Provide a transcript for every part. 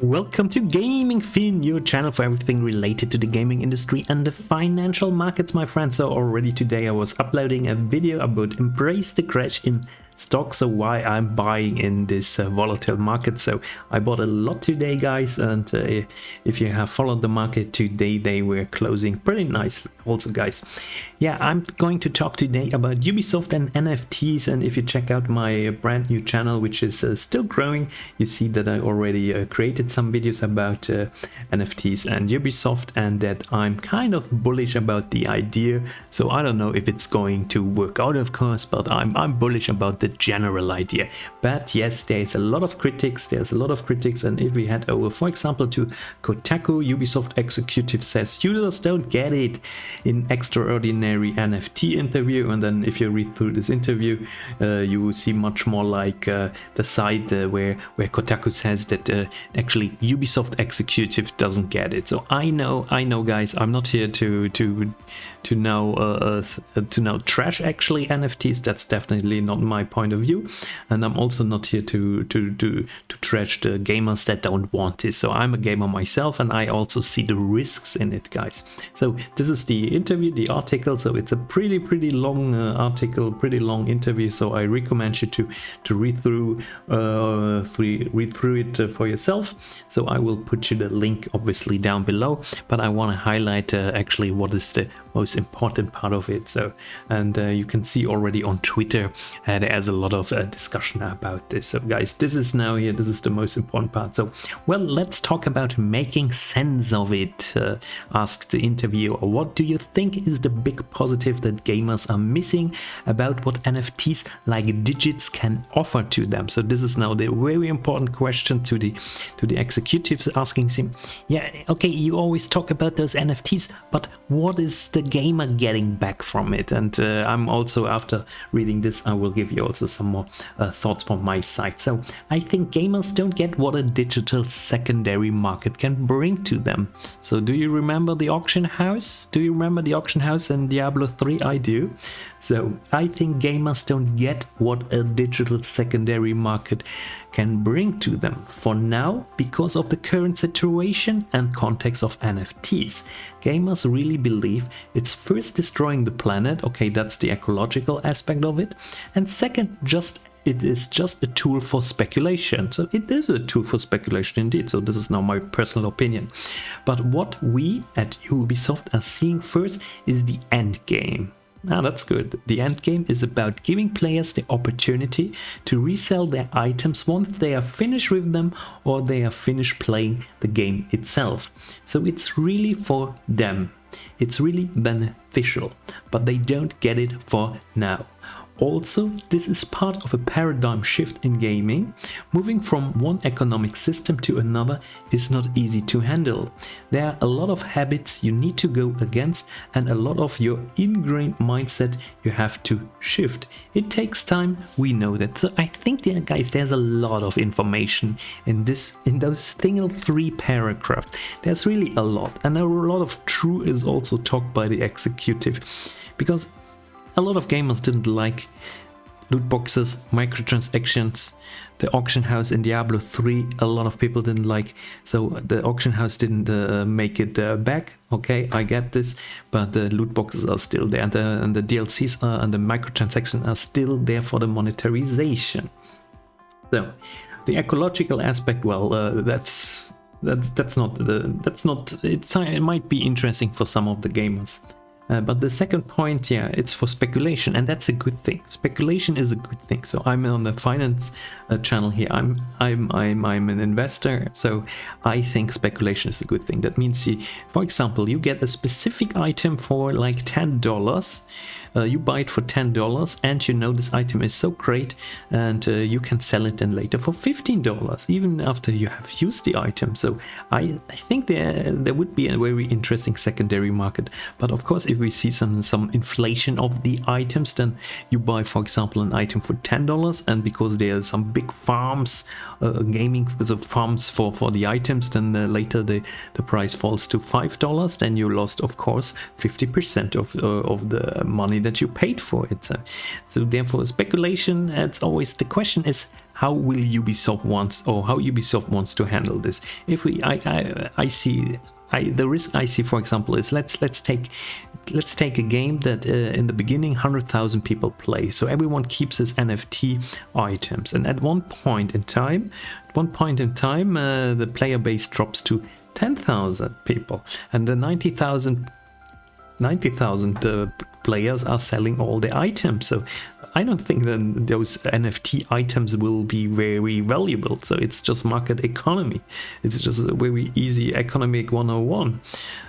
Welcome to Gaming Fin, your channel for everything related to the gaming industry and the financial markets, my friends. So already today I was uploading a video about embrace the crash in stocks, so why I'm buying in this volatile market. So I bought a lot today, guys, and if you have followed the market today, they were closing pretty nicely also, guys. Yeah, I'm going to talk today about Ubisoft and NFTs, and if you check out my brand new channel, which is still growing, you see that I already created some videos about NFTs and Ubisoft, and that I'm kind of bullish about the idea. So I don't know if it's going to work out, of course, but I'm bullish about the general idea. But yes, there's a lot of critics, and if we head over, for example, to Kotaku, Ubisoft executive says users don't get it in extraordinary NFT interview, and then if you read through this interview, you will see much more like the side where Kotaku says that actually Ubisoft executive doesn't get it. So I know, guys, I'm not here to now trash actually NFTs. That's definitely not my point of view, and I'm also not here to trash the gamers that don't want this. So I'm a gamer myself, and I also see the risks in it, guys. So this is the interview, the article. So it's a pretty long article, pretty long interview. So I recommend you to read through it for yourself. So I will put you the link obviously down below, but I want to highlight actually what is the most important part of it. So, and you can see already on Twitter there's a lot of discussion about this. So guys, this is the most important part. So, well, let's talk about making sense of it. Asked the interviewer, what do you think is the big positive that gamers are missing about what NFTs like Digits can offer to them? So this is now the very important question to the executives, asking him, yeah, okay, you always talk about those NFTs, but what is the gamer getting back from it? And I'm also, after reading this, I will give you also some more thoughts from my side. So I think gamers don't get what a digital secondary market can bring to them. So do you remember the auction house? Do you remember the auction house in Diablo 3? I do. So I think gamers don't get what a digital secondary market can bring to them for now because of the current situation and context of NFTs. Gamers really believe it's first destroying the planet, okay, that's the ecological aspect of it, and second, it is just a tool for speculation. So it is a tool for speculation indeed. So this is now my personal opinion. But what we at Ubisoft are seeing first is the end game. Now that's good. The end game is about giving players the opportunity to resell their items once they are finished with them or they are finished playing the game itself. So it's really for them. It's really beneficial, but they don't get it for now. Also, this is part of a paradigm shift in gaming. Moving from one economic system to another is not easy to handle. There are a lot of habits you need to go against and a lot of your ingrained mindset you have to shift. It takes time, we know that. So I think there, guys, there's a lot of information in those single 3 paragraphs. There's really a lot, and a lot of truth is also talked by the executive, because a lot of gamers didn't like loot boxes, microtransactions, the auction house in Diablo 3, a lot of people didn't like. So the auction house didn't make it back. Okay, I get this, but the loot boxes are still there, and the DLCs and the microtransactions are still there for the monetization. So the ecological aspect, well, that's not it might be interesting for some of the gamers. But the second point, yeah, it's for speculation, and that's a good thing. Speculation is a good thing. So I'm on the finance channel here. I'm an investor, so I think speculation is a good thing. That means, for example, you get a specific item for like $10. You buy it for $10, and you know this item is so great, and you can sell it then later for $15, even after you have used the item. So I think there would be a very interesting secondary market. But of course, if we see some inflation of the items, then you buy, for example, an item for $10, and because there are some big farms, gaming farms for the items, then later the price falls to $5, then you lost, of course, 50% of the money that you paid for it. So therefore, speculation. It's always the question is how Ubisoft wants to handle this. If the risk I see, for example, is let's take a game that in the beginning 100,000 people play, so everyone keeps his NFT items, and at one point in time, the player base drops to 10,000 people, and the 90,000 players are selling all the items. So I don't think that those NFT items will be very valuable. So it's just market economy. It's just a very easy economic 101.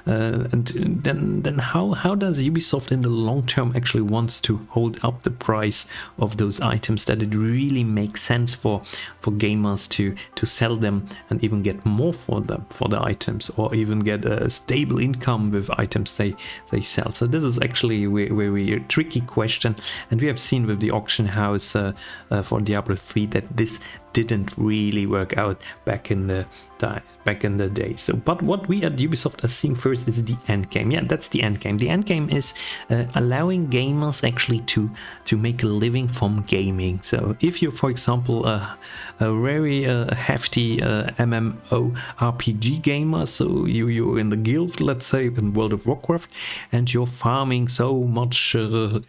And then how does Ubisoft in the long term actually wants to hold up the price of those items that it really makes sense for gamers to sell them and even get more for the items, or even get a stable income with items they sell? So this is actually a very tricky question, and we have seen with the auction house for Diablo 3 that this didn't really work out back in the day. So, but what we at Ubisoft are seeing first is the end game. Yeah, that's the end game. The end game is allowing gamers actually to make a living from gaming. So if you're, for example, a very hefty MMORPG gamer, so you're in the guild, let's say, in World of Warcraft, and you're farming so much of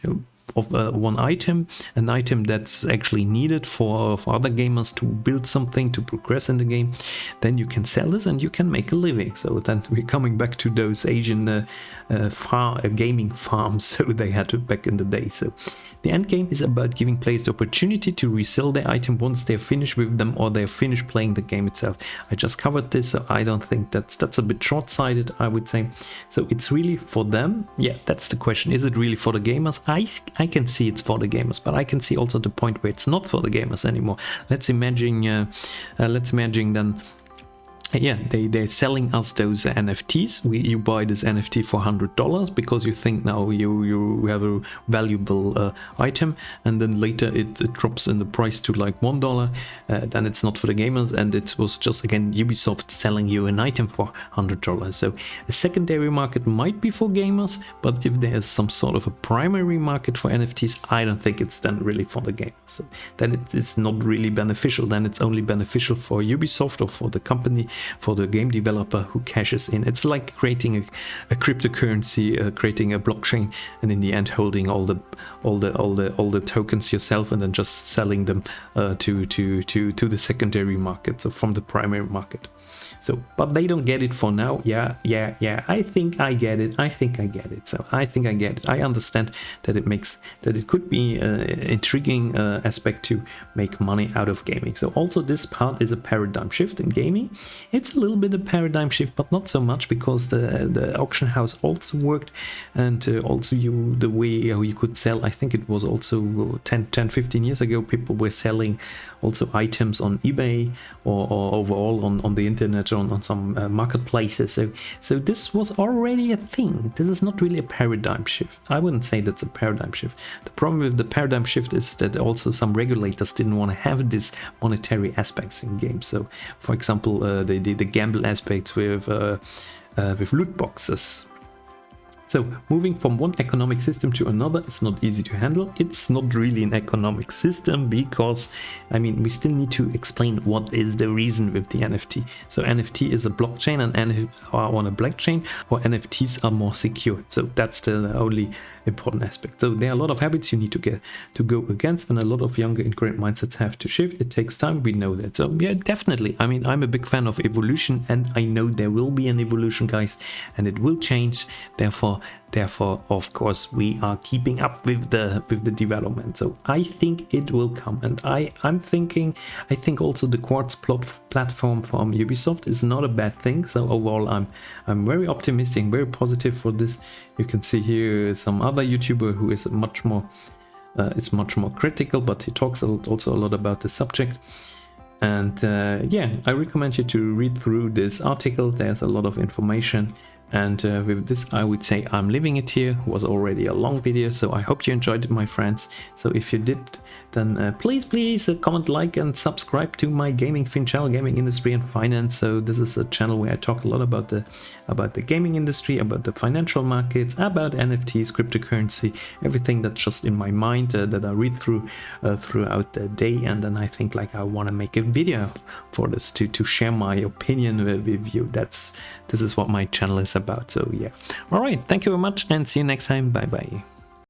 one item, an item that's actually needed for other gamers to build something, to progress in the game, then you can sell this and you can make a living. So then we're coming back to those Asian gaming farms so they had back in the day. So the end game is about giving players the opportunity to resell their item once they're finished with them or they're finished playing the game itself. I just covered this, so I don't think that's a bit short-sighted, I would say. So it's really for them. Yeah, that's the question. Is it really for the gamers? I can see it's for the gamers, but I can see also the point where it's not for the gamers anymore. Let's imagine then, yeah, they're selling us those NFTs. You buy this NFT for $100 because you think now you have a valuable item, and then later it drops in the price to like $1. Then it's not for the gamers, and it was just again Ubisoft selling you an item for $100. So a secondary market might be for gamers, but if there is some sort of a primary market for NFTs, I don't think it's then really for the gamers. So then it is not really beneficial. Then it's only beneficial for Ubisoft or for the company, for the game developer who cashes in. It's like creating a cryptocurrency, creating a blockchain, and in the end holding all the tokens yourself, and then just selling them to the secondary market, so from the primary market. So, but they don't get it for now. Yeah. I think I get it. So I think I get it. I understand that it could be an intriguing aspect to make money out of gaming. So also this part is a paradigm shift in gaming. It's a little bit a paradigm shift, but not so much, because the auction house also worked, and also the way how you could sell. I think it was also 10-15 years ago, people were selling also items on eBay or overall on the internet, on some marketplaces. So this was already a thing. This is not really a paradigm shift. I wouldn't say that's a paradigm shift. The problem with the paradigm shift is that also some regulators didn't want to have these monetary aspects in games. So for example, the gamble aspects with loot boxes. So moving from one economic system to another is not easy to handle. It's not really an economic system, because I mean, we still need to explain what is the reason with the NFT. So NFT is a blockchain, and on a blockchain, or NFTs are more secure. So that's the only important aspect. So there are a lot of habits you need to go against, and a lot of younger incorrect mindsets have to shift. It takes time, we know that. So yeah, definitely. I mean, I'm a big fan of evolution, and I know there will be an evolution, guys, and it will change. Therefore, of course, we are keeping up with the development. So I think it will come, and I think also the Quartz platform from Ubisoft is not a bad thing. So overall, I'm very optimistic, very positive for this. You can see here some other YouTuber who is much more critical, but he talks also a lot about the subject. And yeah, I recommend you to read through this article. There's a lot of information. And with this, I would say I'm leaving it here. It was already a long video, so I hope you enjoyed it, my friends. So if you did, then please comment, like, and subscribe to my gaming fin channel, gaming industry and finance. So this is a channel where I talk a lot about the gaming industry, about the financial markets, about NFTs, cryptocurrency, everything that's just in my mind that I read through throughout the day, and then I think like I want to make a video for this to share my opinion with you. This is what my channel is about. So yeah, all right, thank you very much and see you next time. Bye bye.